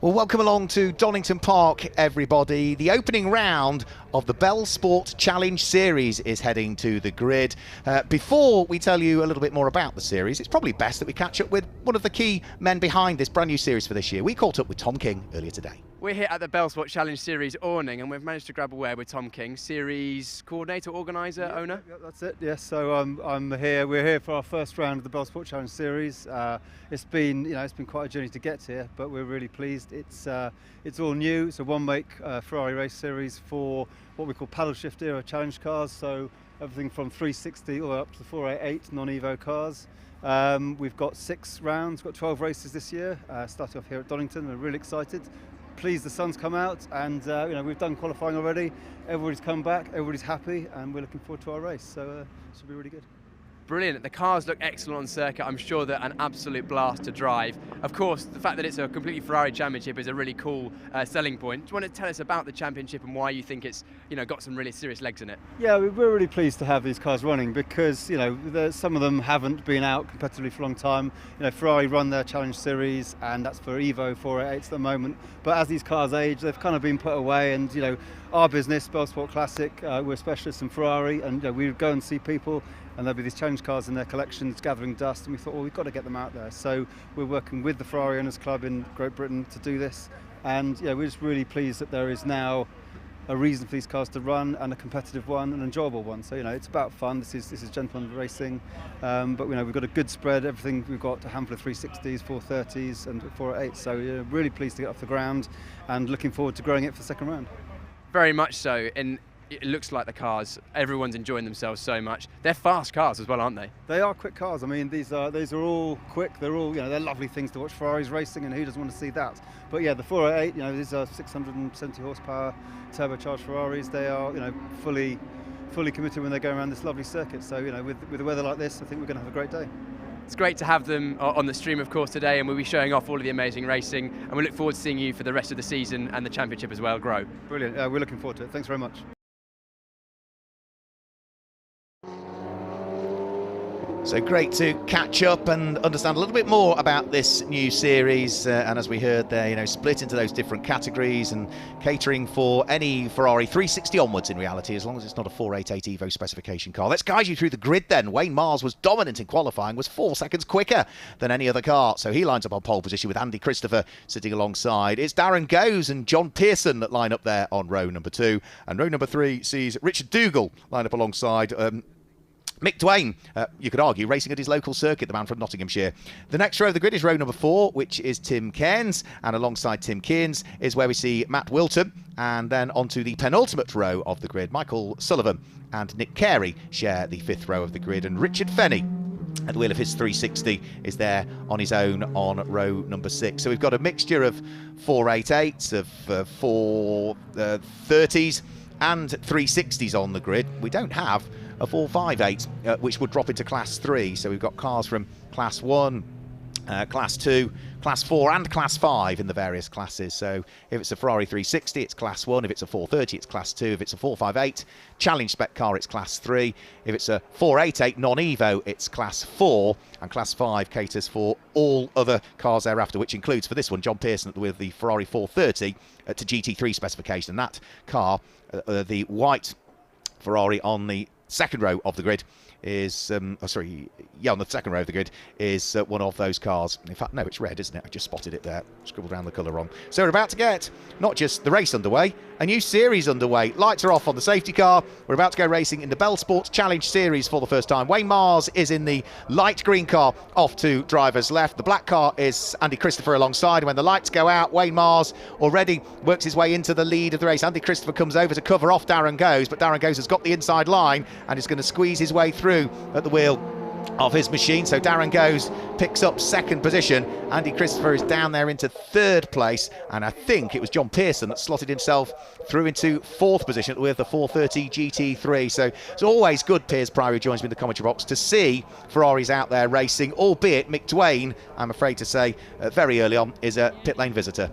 Well, welcome along to Donington Park, everybody. The opening round of the Bell Sport Challenge Series is heading to the grid. Before we tell you a little bit more about the series, it's probably best that we catch up with one of the key men behind this brand new series for this year. We caught up with Tom King earlier today. We're here at the Bell Sport Challenge Series awning, and we've managed to grab a word with Tom King, series coordinator, organiser, owner. Yeah, that's it. Yes. So I'm here. We're here for our first round of the Bell Sport Challenge Series. It's been quite a journey to get here, but we're really pleased. It's all new. It's a one-make Ferrari race series for what we call paddle shift era challenge cars. So everything from 360 all the way up to the 488 non-Evo cars. We've got 6 rounds. Got 12 races this year. Starting off here at Donington. We're really excited. Pleased the sun's come out, and we've done qualifying already. Everybody's come back, everybody's happy, and we're looking forward to our race, so it should be really good. Brilliant. The cars look excellent on circuit. I'm sure they're an absolute blast to drive. Of course, the fact that it's a completely Ferrari championship is a really cool selling point. Do you want to tell us about the championship and why you think it's got some really serious legs in it? Yeah, we're really pleased to have these cars running because some of them haven't been out competitively for a long time. Ferrari run their challenge series, and that's for Evo 488s at the moment. But as these cars age, they've kind of been put away, and our business, Bell Sport Classic, we're specialists in Ferrari, and we go and see people, and there'll be these challenge cars in their collections gathering dust, and we thought, well, we've got to get them out there. So we're working with the Ferrari Owners Club in Great Britain to do this, and we're just really pleased that there is now a reason for these cars to run, and a competitive one, an enjoyable one. So it's about fun. This is gentleman racing, but we've got a good spread. Everything we've got a handful of 360s, 430s, and 488s. So really pleased to get off the ground, and looking forward to growing it for the second round. Very much so. And it looks like the cars, everyone's enjoying themselves so much. They're fast cars as well, aren't they? They are quick cars. I mean, these are all quick. They're all, they're lovely things to watch. Ferraris racing, and who doesn't want to see that? But yeah, the 488, these are 670 horsepower turbocharged Ferraris. They are, fully committed when they're going around this lovely circuit. So, with the weather like this, I think we're going to have a great day. It's great to have them on the stream, of course, today, and we'll be showing off all of the amazing racing, and we look forward to seeing you for the rest of the season and the championship as well grow. Brilliant. We're looking forward to it. Thanks very much. So great to catch up and understand a little bit more about this new series, and as we heard there, split into those different categories and catering for any Ferrari 360 onwards in reality, as long as it's not a 488 Evo specification car. Let's guide you through the grid then. Wayne Mars was dominant in qualifying, was 4 seconds quicker than any other car, so he lines up on pole position with Andy Christopher sitting alongside. It's Darren Goes and John Pearson that line up there on row number 2, and row number 3 sees Richard Dougal line up alongside Mick Dwayne, you could argue, racing at his local circuit, the man from Nottinghamshire. The next row of the grid is row number 4, which is Tim Cairns, and alongside Tim Cairns is where we see Matt Wilton, and then onto the penultimate row of the grid, Michael Sullivan and Nick Carey share the 5th row of the grid, and Richard Fenny at the wheel of his 360 is there on his own on row number 6. So we've got a mixture of 488s, of 430s and 360s on the grid. We don't have a 458, which would drop into Class 3. So we've got cars from Class 1, Class 2, Class 4 and Class 5 in the various classes. So if it's a Ferrari 360, it's Class 1. If it's a 430, it's Class 2. If it's a 458 challenge spec car, it's Class 3. If it's a 488 non-Evo, it's Class 4. And Class 5 caters for all other cars thereafter, which includes, for this one, John Pearson with the Ferrari 430 to GT3 specification. And that car, the white Ferrari on the second row of the grid is, on the second row of the grid is one of those cars. In fact, no, it's red, isn't it? I just spotted it there, scribbled down the colour wrong. So we're about to get not just the race underway, a new series underway. Lights are off on the safety car. We're about to go racing in the Bell Sports Challenge Series for the first time. Wayne Mars is in the light green car off to driver's left. The black car is Andy Christopher alongside. And when the lights go out, Wayne Mars already works his way into the lead of the race. Andy Christopher comes over to cover off Darren Goes, but Darren Goes has got the inside line and is going to squeeze his way through at the wheel of his machine. So Darren Goes picks up second position. Andy Christopher is down there into third place, and I think it was John Pearson that slotted himself through into fourth position with the 430 GT3. So it's always good, Piers Priory joins me in the commentary box, to see Ferraris out there racing, albeit Mick Dwayne, I'm afraid to say, very early on, is a pit lane visitor.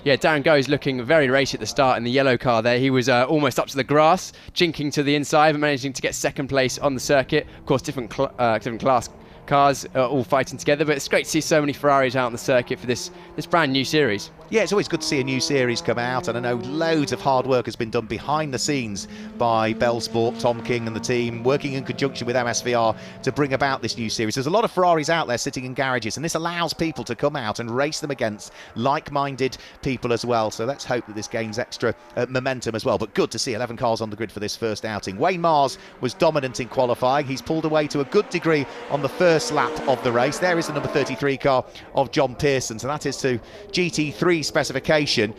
Yeah, Darren Goes looking very racy at the start in the yellow car there. He was almost up to the grass, jinking to the inside, but managing to get second place on the circuit. Of course, different class cars all fighting together, but it's great to see so many Ferraris out on the circuit for this brand new series. Yeah, it's always good to see a new series come out, and I know loads of hard work has been done behind the scenes by Bell Sport, Tom King and the team, working in conjunction with MSVR to bring about this new series. There's a lot of Ferraris out there sitting in garages, and this allows people to come out and race them against like-minded people as well. So let's hope that this gains extra momentum as well. But good to see 11 cars on the grid for this first outing. Wayne Mars was dominant in qualifying. He's pulled away to a good degree on the first lap of the race. There is the number 33 car of John Pearson, so that is to GT3 specification,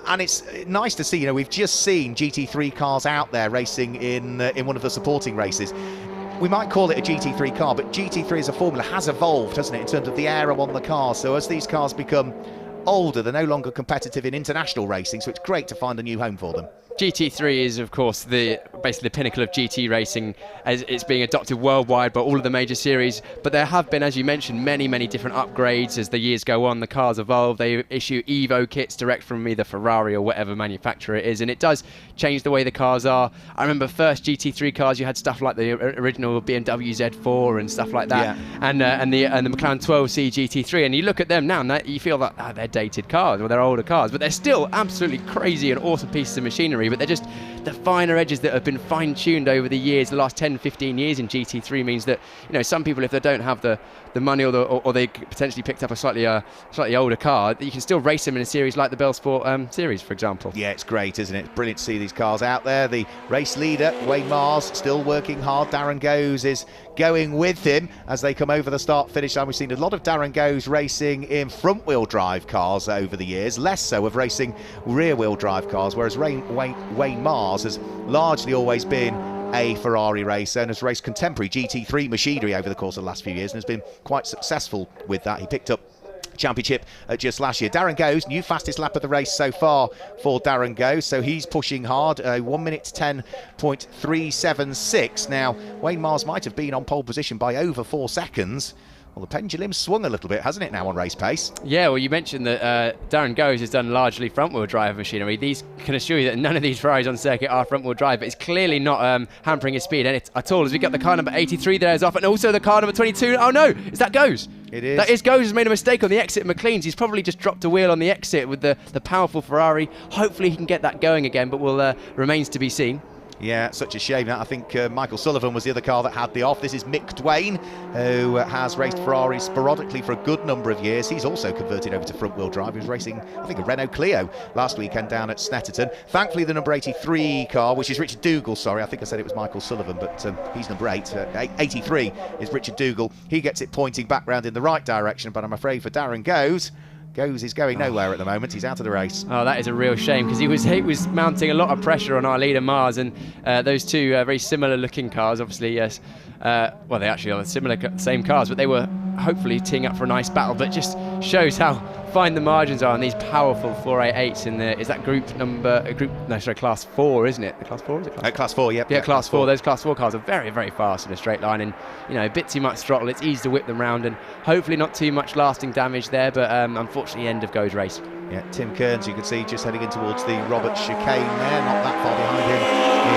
and it's nice to see, you know, we've just seen GT3 cars out there racing in one of the supporting races. We might call it a GT3 car, but GT3 as a formula has evolved, hasn't it, in terms of the aero on the car. So as these cars become older, they're no longer competitive in international racing, so it's great to find a new home for them. GT3 is, of course, basically the pinnacle of GT racing, as it's being adopted worldwide by all of the major series. But there have been, as you mentioned, many different upgrades as the years go on. The cars evolve. They issue Evo kits direct from either Ferrari or whatever manufacturer it is, and it does change the way the cars are. I remember first GT3 cars, you had stuff like the original BMW Z4 and stuff like that, yeah. and the McLaren 12C GT3. And you look at them now, and you feel that they're dated cars or they're older cars, but they're still absolutely crazy and awesome pieces of machinery. But they're just the finer edges that have been fine-tuned over the years. The last 10-15 years in GT3 means that, you know, some people, if they don't have the money or they potentially picked up a slightly older car, you can still race them in a series like the Bell Sport series, for example. Yeah, it's great, isn't it? It's brilliant to see these cars out there. The race leader, Wayne Mars, still working hard. Darren Goes is going with him as they come over the start-finish line. We've seen a lot of Darren Goes racing in front-wheel drive cars over the years, less so of racing rear-wheel drive cars, whereas Wayne Mars has largely always been a Ferrari racer and has raced contemporary GT3 machinery over the course of the last few years and has been quite successful with that. He picked up championship just last year. Darren Goes, new fastest lap of the race so far for Darren Goes, so he's pushing hard, 1 minute 10.376. Now, Wayne Mars might have been on pole position by over 4 seconds. Well, the pendulum swung a little bit, hasn't it, now on race pace? Yeah, well, you mentioned that Darren Goes has done largely front-wheel drive machinery. These can assure you that none of these Ferraris on circuit are front-wheel drive, but it's clearly not hampering his speed at all. As we get the car number 83 there is off, and also the car number 22. Oh no, is that Goes? It is. That is Goes has made a mistake on the exit of McLean's. He's probably just dropped a wheel on the exit with the powerful Ferrari. Hopefully he can get that going again, but remains to be seen. Yeah, such a shame. I think Michael Sullivan was the other car that had the off. This is Mick Dwayne, who has raced Ferrari sporadically for a good number of years. He's also converted over to front-wheel drive. He was racing, I think, a Renault Clio last weekend down at Snetterton. Thankfully, the number 83 car, which is Richard Dougal, sorry, I think I said it was Michael Sullivan, but he's number 8. 83 is Richard Dougal. He gets it pointing back round in the right direction, but I'm afraid for Darren Goes is going nowhere at the moment. He's out of the race. Oh, that is a real shame, because he was mounting a lot of pressure on our leader Mars, and those two very similar looking cars, obviously, yes. Well, they actually are the same cars, but they were hopefully teeing up for a nice battle. But it just shows how fine the margins are on these powerful 488s in the, is that class 4, isn't it? The class 4, is it? Class 4, yep. Yeah, class 4. Those class 4 cars are very, very fast in a straight line, and, you know, a bit too much throttle. It's easy to whip them round, and hopefully not too much lasting damage there, but unfortunately, end of Goes race. Yeah, Tim Kearns, you can see just heading in towards the Robert chicane there. Not that far behind him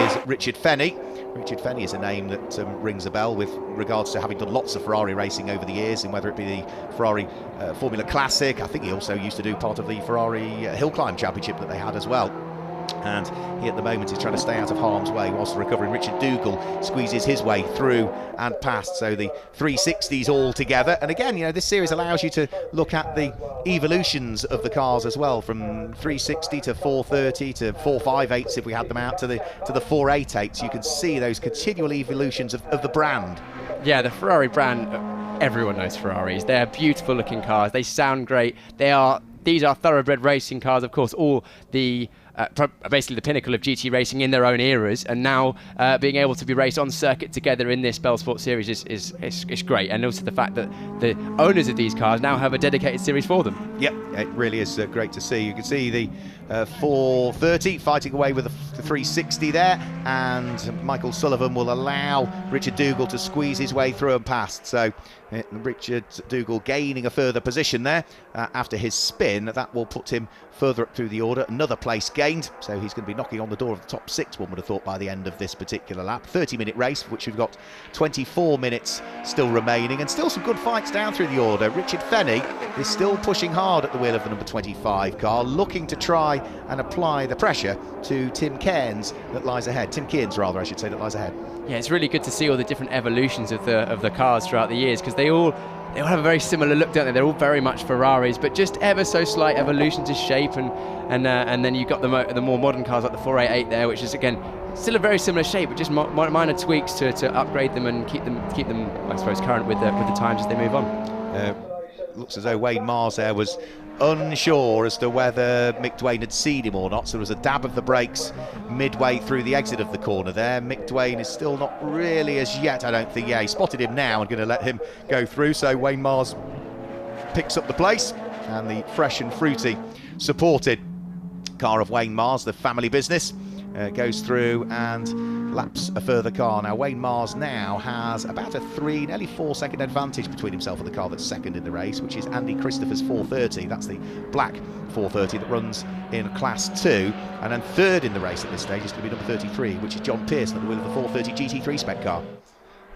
is Richard Fenny. Richard Fenny is a name that rings a bell with regards to having done lots of Ferrari racing over the years, and whether it be the Ferrari Formula Classic. I think he also used to do part of the Ferrari Hill Climb Championship that they had as well. And he at the moment is trying to stay out of harm's way whilst recovering. Richard Dougal squeezes his way through and past, so the 360s all together. And again, you know, this series allows you to look at the evolutions of the cars as well, from 360 to 430 to 458s if we had them out, to the 488s. You can see those continual evolutions of the brand. Yeah, the Ferrari brand, everyone knows Ferraris. They're beautiful looking cars. They sound great. These are thoroughbred racing cars, of course. All the basically the pinnacle of GT racing in their own eras, and now being able to be raced on circuit together in this Bell Sport series is great. And also the fact that the owners of these cars now have a dedicated series for them. Yep, it really is great to see. You can see the 430 fighting away with the 360 there, and Michael Sullivan will allow Richard Dougal to squeeze his way through and past. So Richard Dougal gaining a further position there after his spin. That will put him further up through the order. Another place gained, so he's going to be knocking on the door of the top 6, one would have thought, by the end of this particular lap. 30-minute race, for which we've got 24 minutes still remaining, and still some good fights down through the order. Richard Fenny is still pushing hard at the wheel of the number 25 car, looking to try and apply the pressure to Tim Cairns that lies ahead. Tim Cairns, rather, I should say, that lies ahead. Yeah, it's really good to see all the different evolutions of the cars throughout the years, because they all have a very similar look, don't they? They're all very much Ferraris, but just ever so slight evolutions of shape, and then you've got the more modern cars like the 488 there, which is again still a very similar shape, but just minor tweaks to upgrade them and keep them I suppose current with the times as they move on. Looks as though Wayne Mars there was unsure as to whether Mick Dwayne had seen him or not, so there was a dab of the brakes midway through the exit of the corner there. Mick Dwayne is still not really as yet, I don't think. Yeah, he spotted him now and going to let him go through, so Wayne Mars picks up the place, and the fresh and fruity supported car of Wayne Mars, the family business, goes through and laps a further car. Now Wayne Mars now has about a 3, nearly 4 second advantage between himself and the car that's second in the race, which is Andy Christopher's 430. That's the black 430 that runs in Class 2, and then third in the race at this stage is going to be number 33, which is John Pearson at the wheel of the 430 GT3 spec car.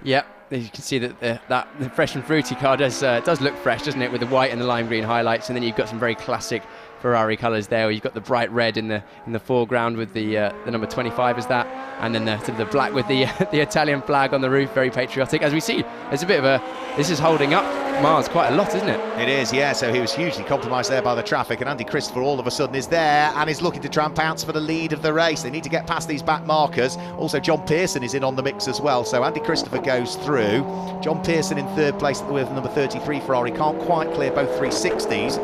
Yeah, you can see that the fresh and fruity car does look fresh, doesn't it, with the white and the lime green highlights, and then you've got some very classic Ferrari colours there, where you've got the bright red in the foreground with the number 25 as that, and then the black with the Italian flag on the roof, very patriotic. As we see, there's a bit of this is holding up Mars quite a lot, isn't it? It is, yeah, so he was hugely compromised there by the traffic, and Andy Christopher all of a sudden is there and is looking to try and pounce for the lead of the race. They need to get past these back markers. Also John Pearson is in on the mix as well, so Andy Christopher goes through. John Pearson in third place at the wheel of number 33 Ferrari, can't quite clear both 360s,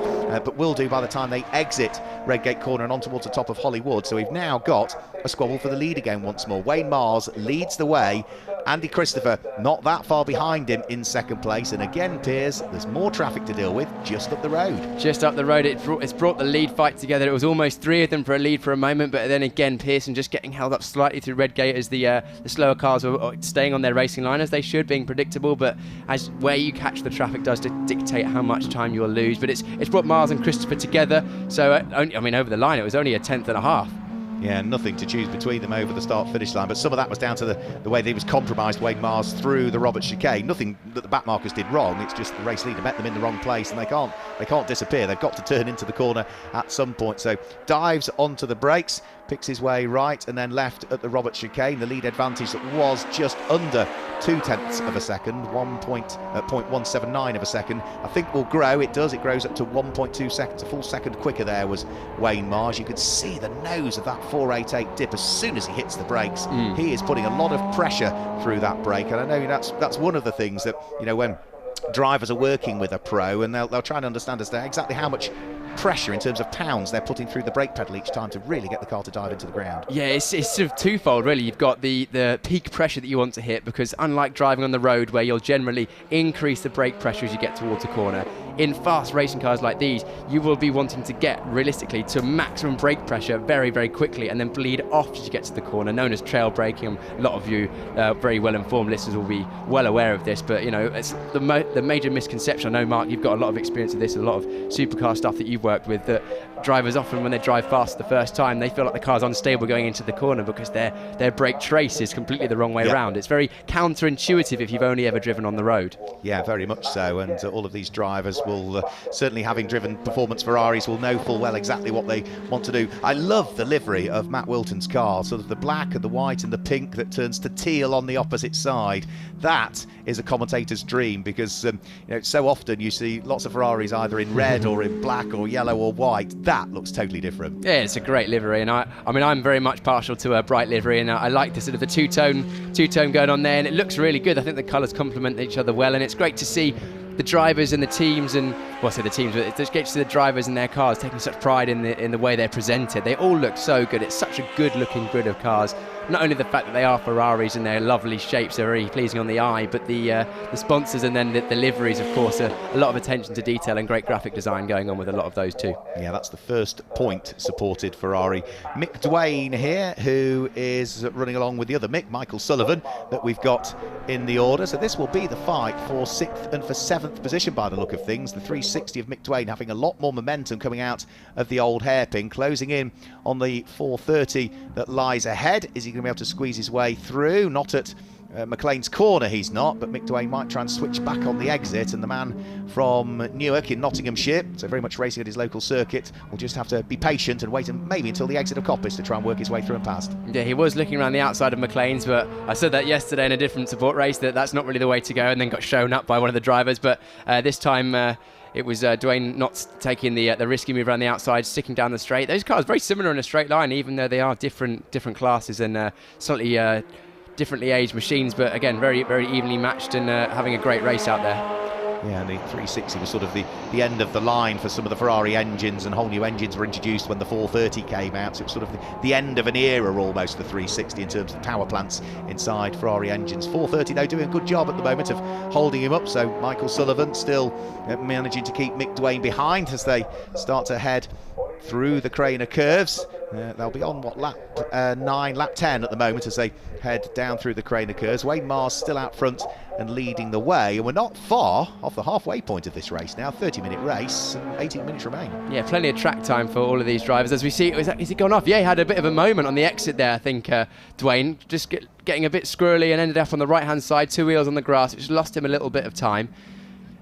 but will do by the time they exit Redgate Corner and on towards the top of Hollywood. So we've now got a squabble for the lead again once more. Wayne Mars leads the way, Andy Christopher not that far behind him in second place, and again, Piers, there's more traffic to deal with just up the road. Just up the road, it's brought the lead fight together. It was almost 3 of them for a lead for a moment, but then again, Pearson just getting held up slightly through Redgate as the slower cars were staying on their racing line as they should, being predictable, but as where you catch the traffic does dictate how much time you'll lose. But it's brought Mars and Christopher together, so over the line it was only a tenth and a half. Yeah, nothing to choose between them over the start-finish line, but some of that was down to the way that he was compromised, Wayne Mars, through the Robert chicane. Nothing that the back markers did wrong, it's just the race leader met them in the wrong place, and they can't disappear. They've got to turn into the corner at some point. So dives onto the brakes, picks his way right and then left at the Robert chicane. The lead advantage that was just under 0.2 of a second, 0.179 of a second, I think will grow. It does, it grows up to 1.2 seconds, a full second quicker there was Wayne Mars. You could see the nose of that 488 dip as soon as he hits the brakes. He is putting a lot of pressure through that brake, and I know that's one of the things that, you know, when drivers are working with a pro, and they'll try and understand as to exactly how much pressure in terms of pounds they're putting through the brake pedal each time to really get the car to dive into the ground. Yeah, it's sort of twofold really. You've got the peak pressure that you want to hit, because unlike driving on the road where you'll generally increase the brake pressure as you get towards a corner, in fast racing cars like these, you will be wanting to get realistically to maximum brake pressure very, very quickly and then bleed off as you get to the corner, known as trail braking. A lot of you very well-informed listeners will be well aware of this, but you know, it's the major misconception. I know, Mark, you've got a lot of experience with this, a lot of supercar stuff that you've worked with, that drivers often, when they drive fast the first time, they feel like the car's unstable going into the corner because their brake trace is completely the wrong way around. It's very counterintuitive if you've only ever driven on the road. Yeah, very much so, and all of these drivers will certainly, having driven performance Ferraris, will know full well exactly what they want to do. I love the livery of Matt Wilton's car, sort of the black and the white and the pink that turns to teal on the opposite side. That is a commentator's dream, because you know, so often you see lots of Ferraris either in red or in black or yellow or white. That looks totally different. Yeah, it's a great livery, and I mean, I'm very much partial to a bright livery, and I like the sort of the two-tone going on there, and it looks really good. I think the colours complement each other well, and it's great to see the drivers and the teams, and well, I say the teams, but it just gets to the drivers and their cars taking such pride in the way they're presented. They all look so good. It's such a good looking grid of cars. Not only the fact that they are Ferraris and their lovely shapes are very pleasing on the eye, but the sponsors and then the liveries, of course, a lot of attention to detail and great graphic design going on with a lot of those too. Yeah, that's the first point supported Ferrari. Mick Dwayne here, who is running along with the other Mick, Michael Sullivan, that we've got in the order. So this will be the fight for 6th and for 7th position by the look of things. The 360 of Mick Dwayne having a lot more momentum coming out of the old hairpin, closing in on the 430 that lies ahead. Is he going to be able to squeeze his way through? Not at McLean's corner, he's not, but Mick Dwayne might try and switch back on the exit, and the man from Newark in Nottinghamshire, so very much racing at his local circuit, will just have to be patient and wait maybe until the exit of Coppice to try and work his way through and past. Yeah, he was looking around the outside of McLean's, but I said that yesterday in a different support race, that's not really the way to go, and then got shown up by one of the drivers. But this time it was Dwayne not taking the risky move around the outside, sticking down the straight. Those cars very similar in a straight line, even though they are different classes and slightly differently aged machines, but again very evenly matched and having a great race out there. Yeah, and the 360 was sort of the end of the line for some of the Ferrari engines, and whole new engines were introduced when the 430 came out, so it was sort of the end of an era almost, the 360, in terms of power plants inside Ferrari engines. 430 though doing a good job at the moment of holding him up, so Michael Sullivan still managing to keep Mick Dwayne behind as they start to head through the Craner curves. They'll be on lap 9, lap 10 at the moment as they head down through the Craner curves. Wayne Mars still out front and leading the way, and we're not far off the halfway point of this race now. 30-minute race and 18 minutes remain. Yeah, plenty of track time for all of these drivers. As we see, is it gone off? Yeah, he had a bit of a moment on the exit there, I think, Dwayne, just getting a bit squirrely and ended up on the right-hand side, 2 wheels on the grass, which lost him a little bit of time.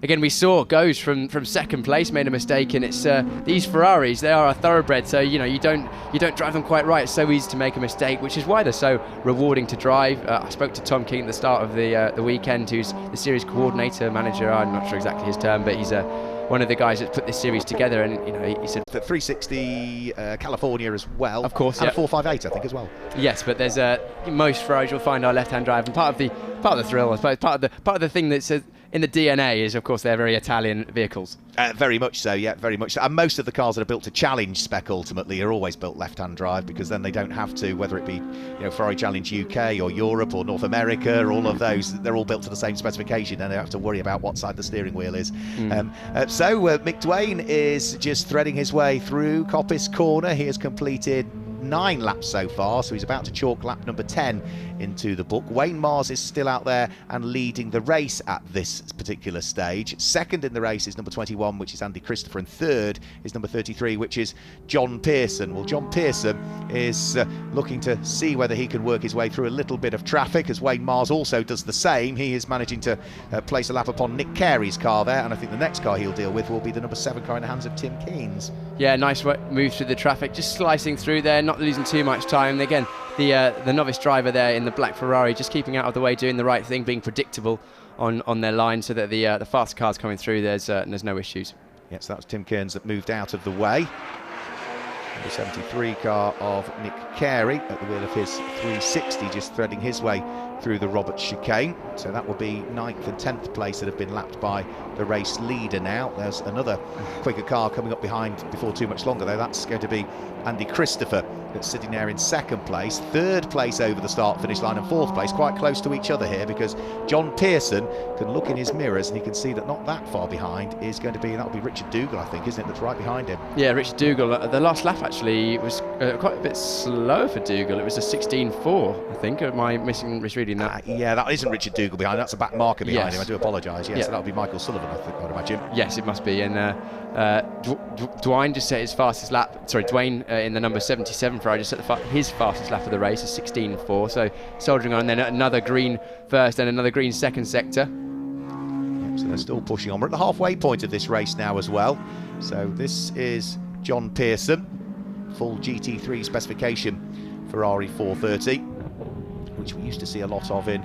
Again, we saw goes from second place, made a mistake, and it's these Ferraris, they are a thoroughbred, so you don't drive them quite right. It's so easy to make a mistake, which is why they're so rewarding to drive. I spoke to Tom King at the start of the weekend, who's the series coordinator, manager. I'm not sure exactly his term, but he's one of the guys that put this series together, and he said the 360 California as well, of course, and a 458 I think as well. Yes, but there's most Ferraris will find our left-hand drive, and part of the thrill, I suppose, part of the thing that says in the DNA is, of course, they're very Italian vehicles. Very much so, yeah, very much so. And most of the cars that are built to challenge spec ultimately are always built left-hand drive, because then they don't have to, whether it be Ferrari Challenge UK or Europe or North America, or all of those, they're all built to the same specification, and they don't have to worry about what side the steering wheel is. So Mick Dwayne is just threading his way through Coppice Corner. He has completed 9 laps so far, so he's about to chalk lap number 10 into the book. Wayne Mars is still out there and leading the race at this particular stage. Second in the race is number 21, which is Andy Christopher, and third is number 33, which is John Pearson. Well, John Pearson is looking to see whether he can work his way through a little bit of traffic, as Wayne Mars also does the same. He is managing to place a lap upon Nick Carey's car there, and I think the next car he'll deal with will be the number 7 car in the hands of Tim Keynes. Yeah, nice move through the traffic, just slicing through there, not losing too much time. Again, the novice driver there in the black Ferrari just keeping out of the way, doing the right thing, being predictable on their line, so that the fast cars coming through, there's no issues. Yes, that was Tim Keynes that moved out of the way. The 73 car of Nick Carey at the wheel of his 360, just threading his way through the Roberts chicane. So that will be 9th and 10th place that have been lapped by the race leader now. There's another quicker car coming up behind before too much longer, though. That's going to be Andy Christopher, that's sitting there in 2nd place. 3rd place over the start-finish line, and 4th place quite close to each other here, because John Pearson can look in his mirrors and he can see that not that far behind is going to be, that'll be Richard Dougal, I think, isn't it, that's right behind him? Yeah, Richard Dougal. The last lap actually was quite a bit slow for Dougal. It was a 16.4, I think. Am I misreading that? Yeah, that isn't Richard Dougal behind. That's a back marker behind yes. him. I do apologise. Yes, yeah. So that'll be Michael Sullivan, I think, I'd imagine. Yes, it must be. And Dwayne just set his fastest lap. Sorry, Dwayne in the number 77 Ferrari just set his fastest lap of the race, a 16.4. So soldiering on, and then another green first and another green second sector. Yep, so they're still pushing on. We're at the halfway point of this race now as well. So this is John Pearson, full GT3 specification Ferrari 430, which we used to see a lot of in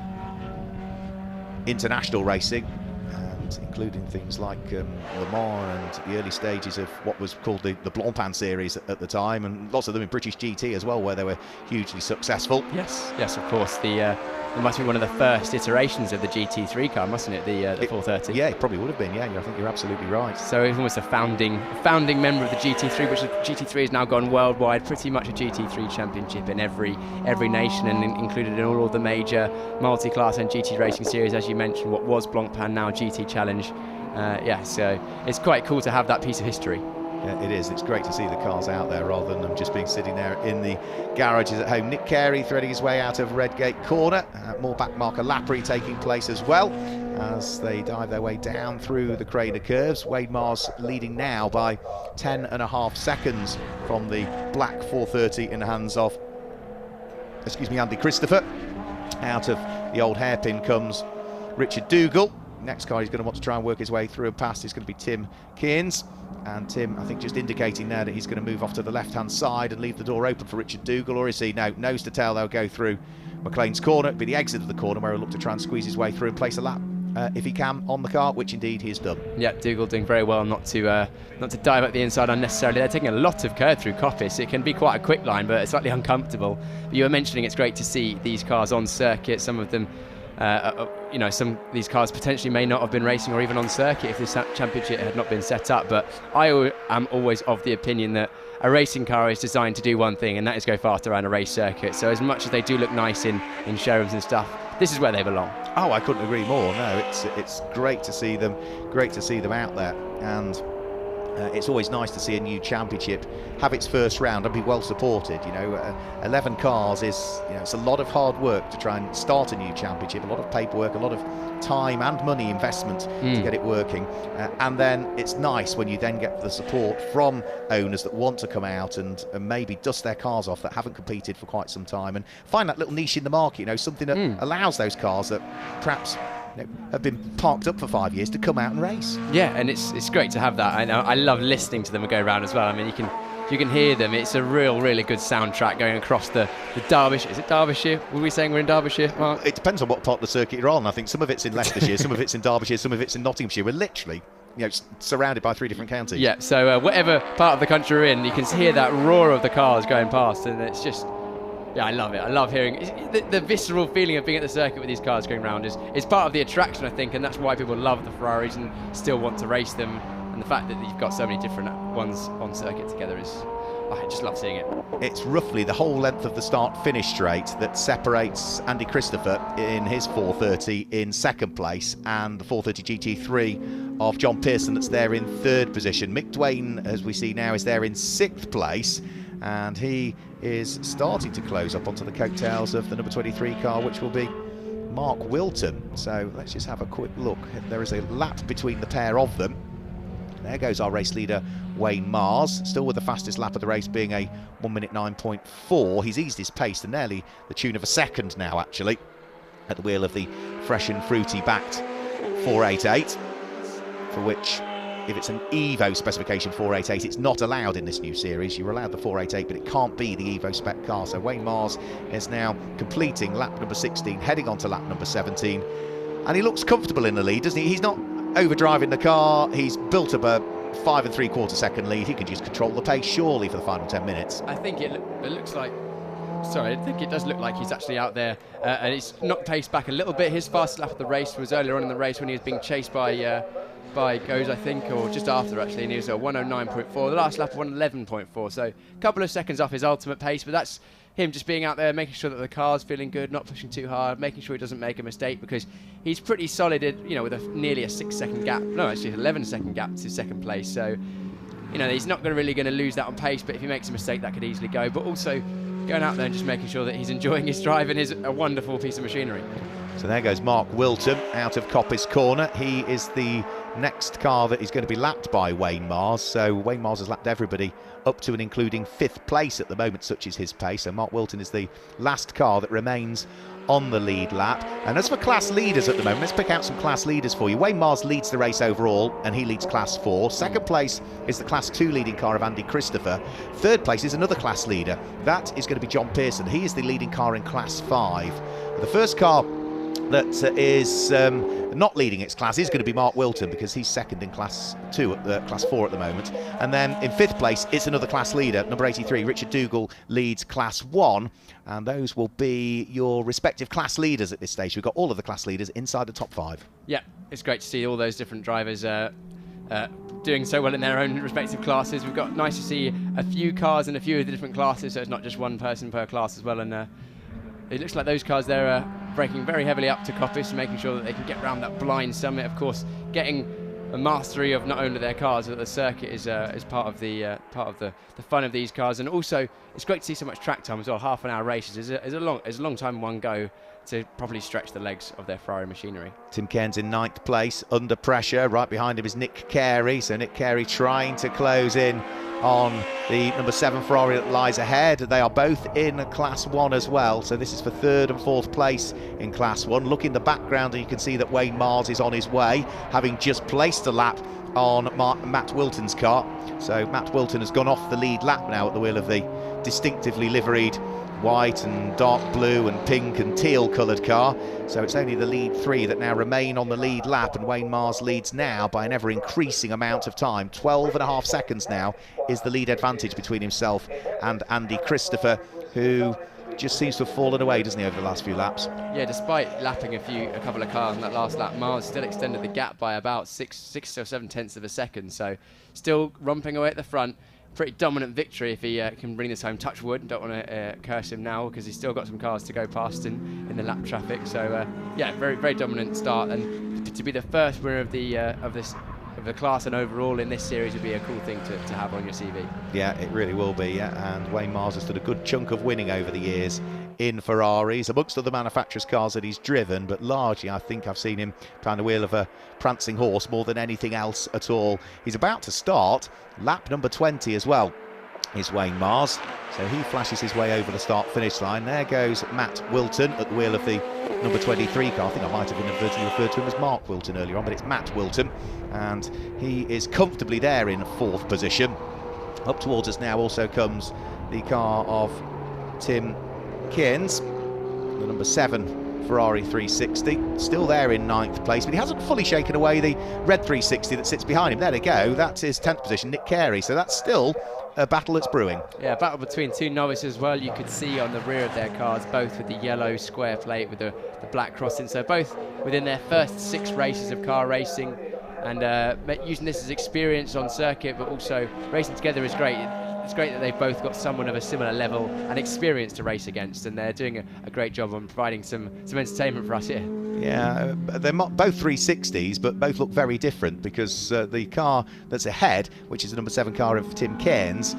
international racing, and including things like Le Mans and the early stages of what was called the Blancpain series at the time, and lots of them in British GT as well, where they were hugely successful. Yes, of course. The it must be one of the first iterations of the GT3 car, mustn't it? The 430. Yeah, it probably would have been. Yeah, I think you're absolutely right. So he's almost a founding member of the GT3, which the GT3 has now gone worldwide. Pretty much a GT3 championship in every nation, and included in all of the major multi-class and GT racing series, as you mentioned. What was Blancpain, now GT Challenge. Yeah, so it's quite cool to have that piece of history. Yeah, it is. It's great to see the cars out there rather than them just being sitting there in the garages at home. Nick Carey threading his way out of Redgate Corner. More backmarker lappery taking place as well as they dive their way down through the Craner curves. Wade Mars leading now by 10.5 seconds from the black 430 in the hands of, Andy Christopher. Out of the old hairpin comes Richard Dougal. Next car he's going to want to try and work his way through and past is going to be Tim Kearns. And Tim, I think, just indicating there that he's going to move off to the left-hand side and leave the door open for Richard Dougal, or is he? No, nose to tail, they'll go through McLean's corner. It'll be the exit of the corner where he'll look to try and squeeze his way through and place a lap, if he can, on the car, which indeed he has done. Yeah, Dougal doing very well not to dive up the inside unnecessarily. They're taking a lot of curve through Coppice. It can be quite a quick line, but it's slightly uncomfortable. But you were mentioning it's great to see these cars on circuit. Some of them, some of these cars potentially may not have been racing or even on circuit if this championship had not been set up. But I am always of the opinion that a racing car is designed to do one thing, and that is go faster around a race circuit. So as much as they do look nice in showrooms and stuff, this is where they belong. Oh, I couldn't agree more. No, it's great to see them. Great to see them out there, and it's always nice to see a new championship have its first round and be well supported. 11 cars is, it's a lot of hard work to try and start a new championship, a lot of paperwork, a lot of time and money investment to get it working, and then it's nice when you then get the support from owners that want to come out and maybe dust their cars off that haven't competed for quite some time and find that little niche in the market, something that allows those cars that perhaps have been parked up for 5 years to come out and race. Yeah, and it's great to have that. I love listening to them go around as well. I mean, you can hear them. It's a really good soundtrack going across the Derbyshire. Is it Derbyshire? Were we saying we're in Derbyshire, Mark? It depends on what part of the circuit you're on. I think some of it's in Leicestershire, some of it's in Derbyshire, some of it's in Nottinghamshire. We're literally surrounded by 3 different counties. Yeah, so whatever part of the country we're in, you can hear that roar of the cars going past, and it's just... Yeah, I love it. I love hearing the visceral feeling of being at the circuit with these cars going around is part of the attraction, I think, and that's why people love the Ferraris and still want to race them. And the fact that you've got so many different ones on circuit together is... I just love seeing it. It's roughly the whole length of the start-finish straight that separates Andy Christopher in his 430 in second place and the 430 GT3 of John Pearson that's there in third position. Mick Dwayne, as we see now, is there in 6th place, and he is starting to close up onto the coattails of the number 23 car, which will be Mark Wilton. So let's just have a quick look. There is a lap between the pair of them. There goes our race leader, Wayne Mars, still with the fastest lap of the race being a 1 minute 9.4. He's eased his pace to nearly the tune of a second now, actually, at the wheel of the fresh and fruity backed 488, for which, if it's an Evo specification 488, it's not allowed in this new series. You're allowed the 488, but it can't be the Evo spec car. So Wayne Mars is now completing lap number 16, heading on to lap number 17. And he looks comfortable in the lead, doesn't he? He's not overdriving the car. He's built up a 5 3/4 second lead. He can just control the pace, surely, for the final 10 minutes. I think it looks like... Sorry, I think it does look like he's actually out there, and he's knocked pace back a little bit. His fastest lap of the race was earlier on in the race when he was being chased by Goes, I think, or just after, actually, and he was at 109.4. The last lap, 111.4, so a couple of seconds off his ultimate pace, but that's him just being out there, making sure that the car's feeling good, not pushing too hard, making sure he doesn't make a mistake, because he's pretty solid, with nearly a 6-second gap. No, actually, 11-second gap to second place, so, he's not really going to lose that on pace, but if he makes a mistake, that could easily go. But also, going out there and just making sure that he's enjoying his drive and is a wonderful piece of machinery. So there goes Mark Wilton out of Coppice Corner. He is the next car that is going to be lapped by Wayne Mars. So Wayne Mars has lapped everybody up to and including 5th place at the moment, such is his pace. So Mark Wilton is the last car that remains on the lead lap. And as for class leaders at the moment, let's pick out some class leaders for you. Wayne Mars leads the race overall, and he leads class 4. Second place is the class 2 leading car of Andy Christopher. Third place is another class leader. That is going to be John Pearson. He is the leading car in class 5. The first car that is the Not leading its class is going to be Mark Wilton, because he's second in class 4 at the moment. And then in 5th place, it's another class leader, number 83, Richard Dougal, leads class 1. And those will be your respective class leaders at this stage. We've got all of the class leaders inside the top 5. Yeah, it's great to see all those different drivers doing so well in their own respective classes. We've got nice to see a few cars in a few of the different classes, so it's not just one person per class as well. And it looks like those cars there are braking very heavily up to Coppice, making sure that they can get around that blind summit. Of course, getting a mastery of not only their cars but the circuit is part of the fun of these cars. And also, it's great to see so much track time as well. Half an hour races is a long time in one go to properly stretch the legs of their Ferrari machinery. Tim Cairns in 9th place, under pressure. Right behind him is Nick Carey. So Nick Carey trying to close in on the number 7 Ferrari that lies ahead. They are both in Class 1 as well. So this is for 3rd and 4th place in Class 1. Look in the background and you can see that Wayne Mars is on his way, having just placed a lap on Matt Wilton's car. So Matt Wilton has gone off the lead lap now at the wheel of the distinctively liveried white and dark blue and pink and teal coloured car. So it's only the lead 3 that now remain on the lead lap, and Wayne Mars leads now by an ever increasing amount of time. 12.5 seconds now is the lead advantage between himself and Andy Christopher, who just seems to have fallen away, doesn't he, over the last few laps? Yeah, despite lapping a couple of cars in that last lap, Mars still extended the gap by about 6 or 7 tenths of a second. So still romping away at the front. Pretty dominant victory if he can bring this home. Touch wood. Don't want to curse him now, because he's still got some cars to go past in the lap traffic. So yeah, very dominant start, and to be the first winner of the class and overall in this series would be a cool thing to have on your CV. Yeah, it really will be. Yeah. And Wayne Mars has done a good chunk of winning over the years in Ferraris, amongst other manufacturers' cars that he's driven, but largely I think I've seen him behind the wheel of a prancing horse more than anything else at all. He's about to start lap number 20 as well, is Wayne Mars. So he flashes his way over the start-finish line. There goes Matt Wilton at the wheel of the number 23 car. I think I might have inadvertently referred to him as Mark Wilton earlier on, but it's Matt Wilton, and he is comfortably there in 4th position. Up towards us now also comes the car of Tim Cairns, the number 7 Ferrari 360, still there in 9th place, but he hasn't fully shaken away the red 360 that sits behind him. There they go, that's his 10th position, Nick Carey. So that's still a battle that's brewing. Yeah, a battle between 2 novices as well. You could see on the rear of their cars, both with the yellow square plate with the black crossing. So both within their first 6 races of car racing, and using this as experience on circuit, but also racing together is great. It's great that they've both got someone of a similar level and experience to race against, and they're doing a great job on providing some entertainment for us here. Yeah, they're both 360s, but both look very different, because the car that's ahead, which is the number 7 car of Tim Cairns,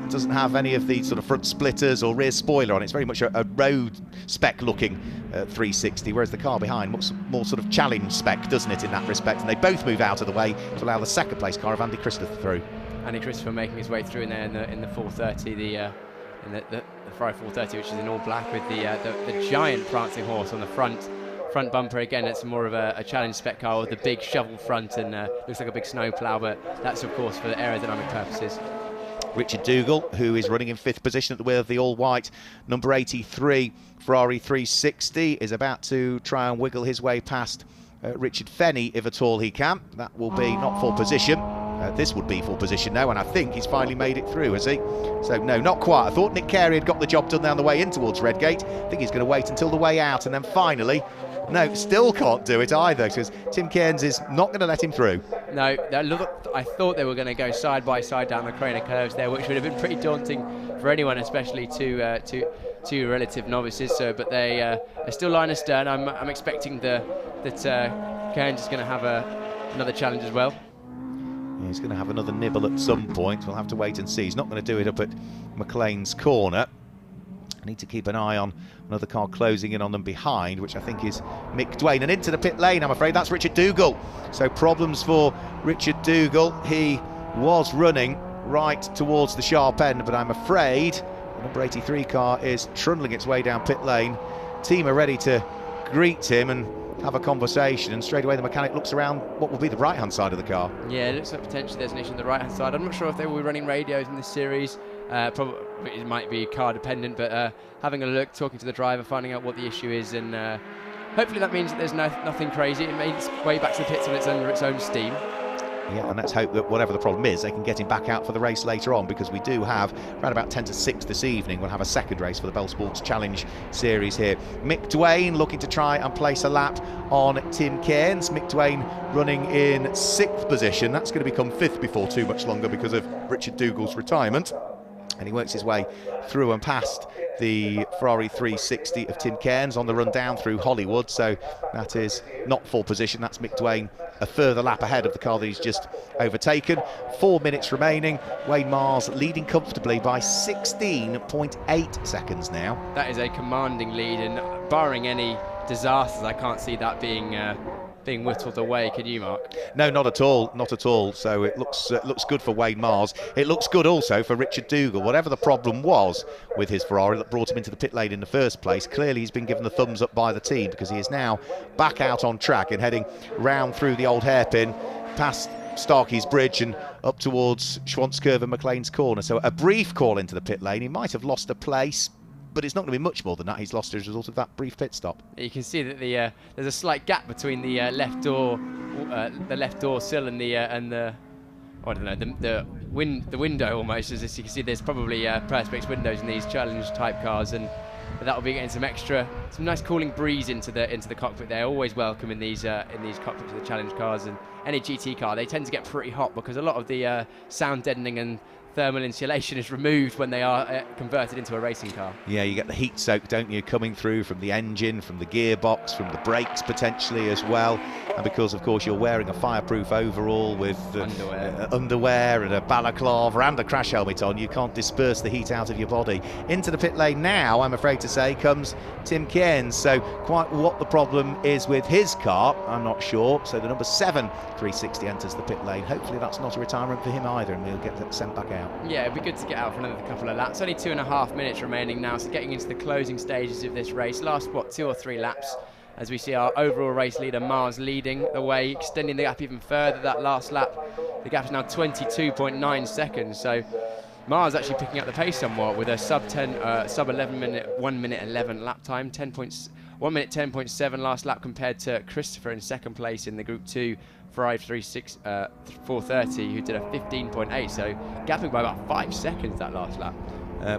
doesn't have any of the sort of front splitters or rear spoiler on. It's very much a road spec looking 360, whereas the car behind looks more sort of challenge spec, doesn't it, in that respect? And they both move out of the way to allow the 2nd place car of Andy Christopher through. Andy Christopher making his way through in there in the 430, the Ferrari 430, which is in all black with the giant prancing horse on the front bumper. Again, it's more of a challenge spec car with the big shovel front, and looks like a big snow plough, but that's of course for aerodynamic purposes. Richard Dougal, who is running in 5th position at the wheel of the all-white number 83 Ferrari 360, is about to try and wiggle his way past Richard Fenny, if at all he can. That will be not for position. This would be for position now, and I think he's finally made it through, has he? So no, not quite. I thought Nick Carey had got the job done down the way in towards Redgate. I think he's going to wait until the way out, and then finally, no, still can't do it either, because Tim Cairns is not going to let him through. No, look, I thought they were going to go side by side down the Craner curves there, which would have been pretty daunting for anyone, especially two relative novices. So, but they're still line astern. I'm expecting that Cairns is going to have another challenge as well. Yeah, he's going to have another nibble at some point. We'll have to wait and see. He's not going to do it up at McLean's corner. I need to keep an eye on another car closing in on them behind, which I think is Mick Dwayne. And into the pit lane, I'm afraid that's Richard Dougal. So problems for Richard Dougal. He was running right towards the sharp end, but I'm afraid the number 83 car is trundling its way down pit lane. Team are ready to greet him and have a conversation, and straight away the mechanic looks around what will be the right hand side of the car. Yeah, it looks like potentially there's an issue on the right hand side. I'm not sure if they will be running radios in this series. Probably it might be car dependent, but having a look, talking to the driver, finding out what the issue is, and hopefully that means that there's nothing crazy. It makes way back to the pits under its own steam. Yeah, and let's hope that whatever the problem is, they can get him back out for the race later on, because we do have, around about 10 to 6 this evening, we'll have a second race for the Bell Sports Challenge Series here. Mick Dwayne looking to try and place a lap on Tim Cairns. Mick Dwayne running in 6th position. That's going to become 5th before too much longer because of Richard Dougal's retirement. And he works his way through and past the Ferrari 360 of Tim Cairns on the run down through Hollywood. So that is not 4th position. That's Mick Dwayne a further lap ahead of the car that he's just overtaken. 4 minutes remaining. Wayne Mars leading comfortably by 16.8 seconds now. That is a commanding lead, and barring any disasters, I can't see that being whittled away. Can you, Mark? No, not at all, not at all. So it looks good for Wayne Mars. It looks good also for Richard Dougal. Whatever the problem was with his Ferrari that brought him into the pit lane in the first place, clearly he's been given the thumbs up by the team, because he is now back out on track and heading round through the old hairpin, past Starkey's Bridge and up towards Schwantzkurve and McLean's Corner. So a brief call into the pit lane. He might have lost a place, but it's not going to be much more than that. He's lost as a result of that brief pit stop. You can see that there's a slight gap between the left door sill and the I don't know, the window almost. As you can see, there's probably perspex windows in these challenge type cars, and that'll be getting some nice cooling breeze into the cockpit. They're always welcome in these cockpits of the challenge cars, and any GT car, they tend to get pretty hot because a lot of the sound deadening and thermal insulation is removed when they are converted into a racing car. Yeah, you get the heat soak, don't you, coming through from the engine, from the gearbox, from the brakes potentially as well. And because, of course, you're wearing a fireproof overall with underwear and a balaclava and a crash helmet on, you can't disperse the heat out of your body. Into the pit lane now, I'm afraid to say, comes Tim Cairns. So quite what the problem is with his car, I'm not sure. So the number 7 360 enters the pit lane. Hopefully that's not a retirement for him either, and we'll get sent back out. Yeah, it'd be good to get out for another couple of laps. Only 2.5 minutes remaining now, so getting into the closing stages of this race. Last, 2 or 3 laps, as we see our overall race leader Mars leading the way, extending the gap even further that last lap. The gap is now 22.9 seconds, so Mars actually picking up the pace somewhat with a sub 11 minute, 1 minute 11 lap time, 1 minute 10.7 last lap, compared to Christopher in 2nd place in the Group 2 Ferrari 430, who did a 15.8, so gapping by about 5 seconds that last lap.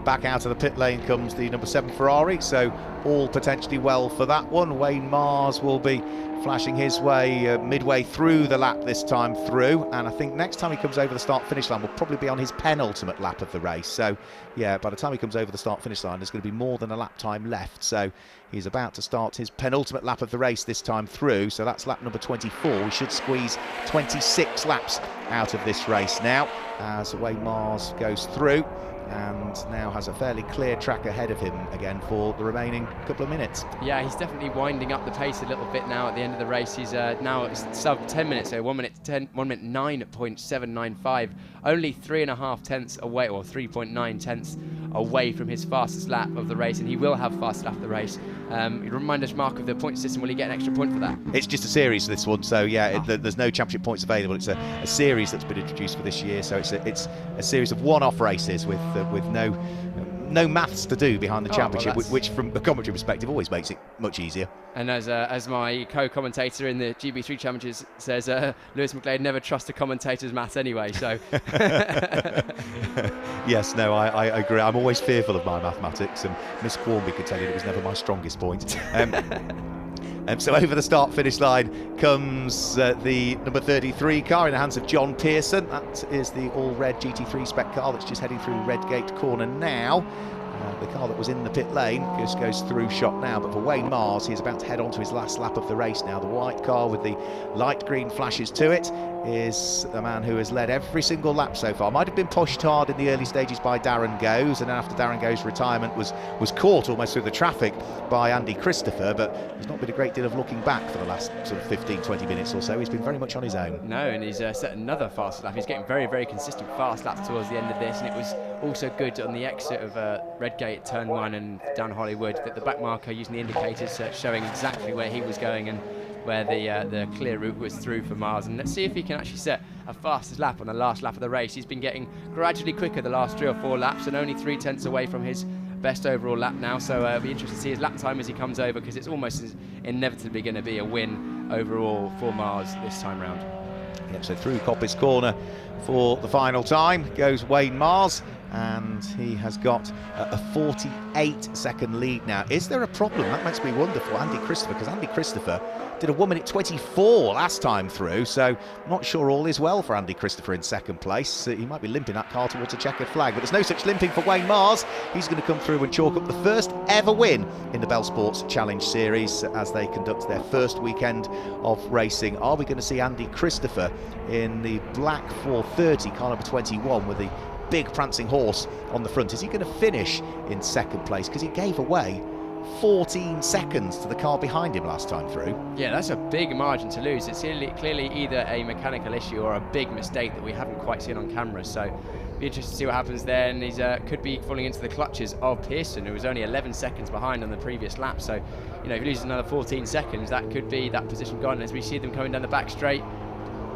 Back out of the pit lane comes the number 7 Ferrari, so all potentially well for that one. Wayne Mars will be flashing his way midway through the lap this time through, and I think next time he comes over the start-finish line will probably be on his penultimate lap of the race. So yeah, by the time he comes over the start-finish line, there's going to be more than a lap time left. So he's about to start his penultimate lap of the race this time through, so that's lap number 24. We should squeeze 26 laps out of this race now as Wayne Mars goes through, and now has a fairly clear track ahead of him again for the remaining couple of minutes. Yeah, he's definitely winding up the pace a little bit now at the end of the race. He's now sub 10 minutes, so 1 minute 9.795, only 3.5 tenths away, or 3.9 tenths away from his fastest lap of the race, and he will have fastest lap of the race. You remind us, Mark, of the point system. Will he get an extra point for that? It's just a series, this one, so yeah, there's no championship points available. It's a series that's been introduced for this year, so it's a series of one-off races with no maths to do behind the championship, which from a commentary perspective always makes it much easier. And as my co-commentator in the GB3 Challenges says, Lewis McLeod never trusts a commentator's maths anyway, so... Yes, no, I agree. I'm always fearful of my mathematics, and Miss Quarmby could tell you it was never my strongest point. So over the start-finish line comes the number 33 car in the hands of John Pearson. That is the all-red GT3 spec car that's just heading through Redgate Corner now. The car that was in the pit lane just goes through shot now, but for Wayne Mars, he's about to head on to his last lap of the race now. The white car with the light green flashes to it is the man who has led every single lap so far. Might have been pushed hard in the early stages by Darren Goes, and then after Darren Goes' retirement was caught almost through the traffic by Andy Christopher, but there's not been a great deal of looking back for the last sort of 15-20 minutes or so. He's been very much on his own. No, and he's set another fast lap. He's getting very, very consistent fast laps towards the end of this, and it was also good on the exit of Redgate turn 1 and down Hollywood that the back marker using the indicators showing exactly where he was going and where the clear route was through for Mars. And let's see if he can actually set a fastest lap on the last lap of the race. He's been getting gradually quicker the last 3 or 4 laps, and only 3 tenths away from his best overall lap now, so it'll be interesting to see his lap time as he comes over, because it's almost inevitably going to be a win overall for Mars this time round. Yep, so through Coppice Corner for the final time goes Wayne Mars, and he has got a 48-second lead now. Is there a problem? That makes me wonder for Andy Christopher, because Andy Christopher did a 1 minute 24 last time through, so not sure all is well for Andy Christopher in second place. He might be limping that car towards a checkered flag, but there's no such limping for Wayne Mars. He's going to come through and chalk up the first ever win in the Bell Sports Challenge Series as they conduct their first weekend of racing. Are we going to see Andy Christopher in the black 430, car number 21, with the big prancing horse on the front? Is he going to finish in second place, because he gave away 14 seconds to the car behind him last time through? Yeah, that's a big margin to lose. It's clearly either a mechanical issue or a big mistake that we haven't quite seen on camera, so be interested to see what happens there. And he's could be falling into the clutches of Pearson, who was only 11 seconds behind on the previous lap. So, you know, if he loses another 14 seconds, that could be that position gone. As we see them coming down the back straight,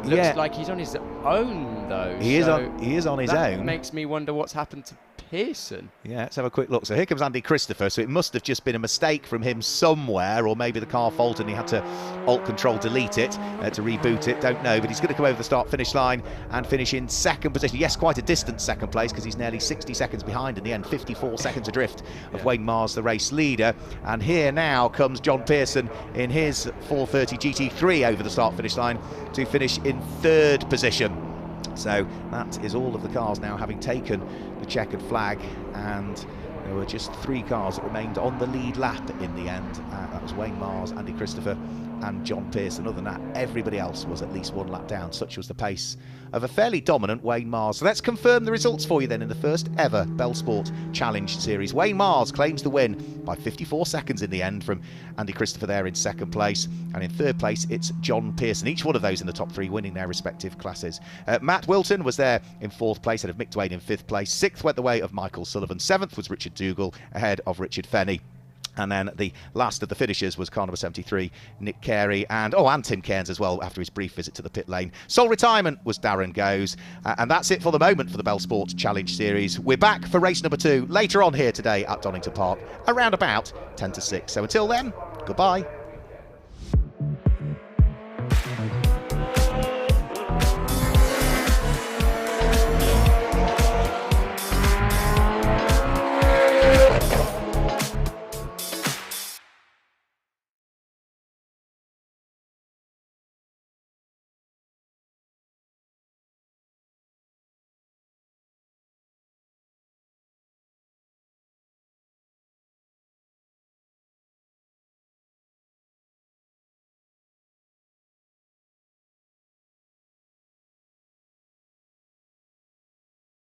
looks like he's on his own, though. He is on his own. That makes me wonder what's happened to Pearson. Yeah, let's have a quick look. So here comes Andy Christopher. So it must have just been a mistake from him somewhere, or maybe the car faulted and he had to Alt Control delete it to reboot it. Don't know, but he's going to come over the start-finish line and finish in second position. Yes, quite a distant second place, because he's nearly 60 seconds behind in the end, 54 seconds adrift of Wayne Mars, the race leader. And here now comes John Pearson in his 430 GT3 over the start-finish line to finish in third position. So that is all of the cars now having taken the checkered flag, and there were just 3 cars that remained on the lead lap in the end. That was Wayne Mars, Andy Christopher and John Pearson. Other than that, everybody else was at least 1 lap down. Such was the pace of a fairly dominant Wayne Mars. So let's confirm the results for you then in the first ever Bell Sport Challenge Series. Wayne Mars claims the win by 54 seconds in the end from Andy Christopher there in second place, and in third place it's John Pearson. Each one of those in the top 3 winning their respective classes. Matt Wilton was there in 4th place, ahead of Mick Dwayne in 5th place. 6th went the way of Michael Sullivan. 7th was Richard Dougal, ahead of Richard Fenny. And then the last of the finishers was car number 73, Nick Carey, and Tim Cairns as well, after his brief visit to the pit lane. Sole retirement was Darren Goes. And that's it for the moment for the Bell Sports Challenge Series. We're back for race number 2 later on here today at Donington Park, around about 10 to 6. So until then, goodbye.